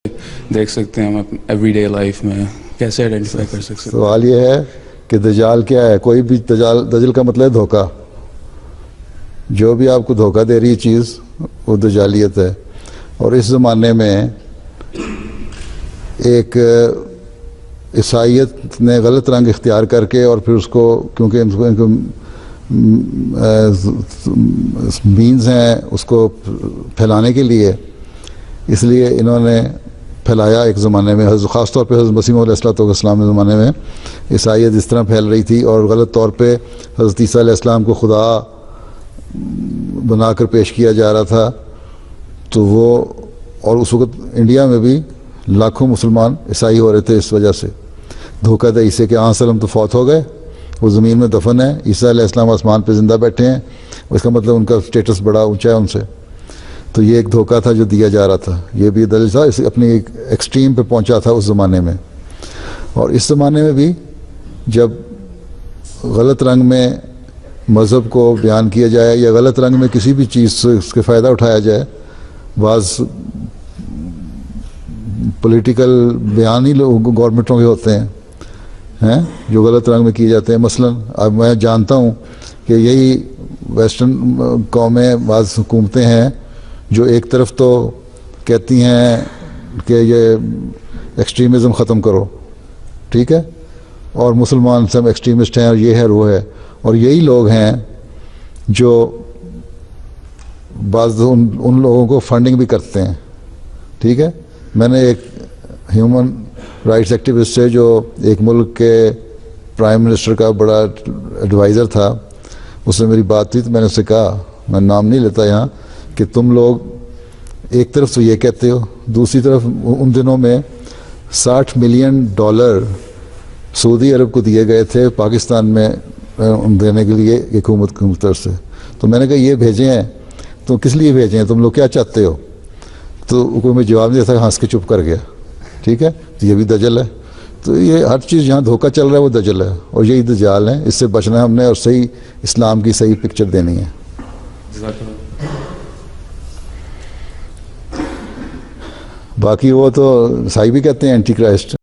देख सकते हैं हम एवरीडे लाइफ में, कैसे आइडेंटिफाई कर सकते हैं? सवाल ये है कि दजाल क्या है। कोई भी दजल का मतलब है धोखा। जो भी आपको धोखा दे रही है चीज़ वो दजालियत है। और इस ज़माने में एक ईसाइयत ने गलत रंग इख्तियार करके और फिर उसको, क्योंकि इनको मीन्स हैं उसको फैलाने के लिए, इसलिए इन्होंने फैलाया एक ज़माने में। ख़ास तौर पे हज़रत मसीह अलैहिस्सलाम के ज़माने में ईसाइयत इस तरह फैल रही थी और गलत तौर पे हज़रत ईसा अलैहिस्सलाम को खुदा बनाकर पेश किया जा रहा था। तो वो, और उस वक़्त इंडिया में भी लाखों मुसलमान ईसाई हो रहे थे इस वजह से। धोखाधड़ी से कि सलम तो फौत हो गए, वो ज़मीन में दफन है, ईसा अलैहिस्सलाम आसमान पे ज़िंदा बैठे हैं, इसका मतलब उनका स्टेटस बड़ा ऊंचा है उनसे। तो ये एक धोखा था जो दिया जा रहा था। ये भी दलील था, इसे अपनी एक एक्सट्रीम पे पहुंचा था उस ज़माने में। और इस ज़माने में भी जब गलत रंग में मज़हब को बयान किया जाए या गलत रंग में किसी भी चीज़ से उसके फ़ायदा उठाया जाए, बाज़ पॉलिटिकल बयान ही लोग गवर्नमेंटों के होते हैं जो गलत रंग में किए जाते हैं। मसलन अब मैं जानता हूँ कि यही वेस्टर्न कौमें, बाज़ हुकूमतें हैं जो एक तरफ तो कहती हैं कि ये एक्सट्रीमिज़म ख़त्म करो, ठीक है, और मुसलमान सब एक्सट्रीमिस्ट हैं और ये है वो है, और यही लोग हैं जो बाज़ उन लोगों को फंडिंग भी करते हैं, ठीक है। मैंने एक ह्यूमन राइट्स एक्टिविस्ट से, जो एक मुल्क के प्राइम मिनिस्टर का बड़ा एडवाइज़र था, उससे मेरी बात हुई तो मैंने उससे कहा, मैं नाम नहीं लेता यहाँ, कि तुम लोग एक तरफ तो ये कहते हो, दूसरी तरफ उन दिनों में $60 मिलियन सऊदी अरब को दिए गए थे पाकिस्तान में देने के लिए हुकूमत की तरफ से। तो मैंने कहा ये भेजे हैं तो किस लिए भेजे हैं, तुम लोग क्या चाहते हो? तो कोई मैं जवाब नहीं देता, हंस के चुप कर गया, ठीक है। तो ये भी दजल है। तो ये हर चीज़ जहाँ धोखा चल रहा है वो दजल है, और यही दजाल है। इससे बचना है हमने और सही इस्लाम की सही पिक्चर देनी है। बाकी वो तो ईसाई भी कहते हैं एंटी क्राइस्ट।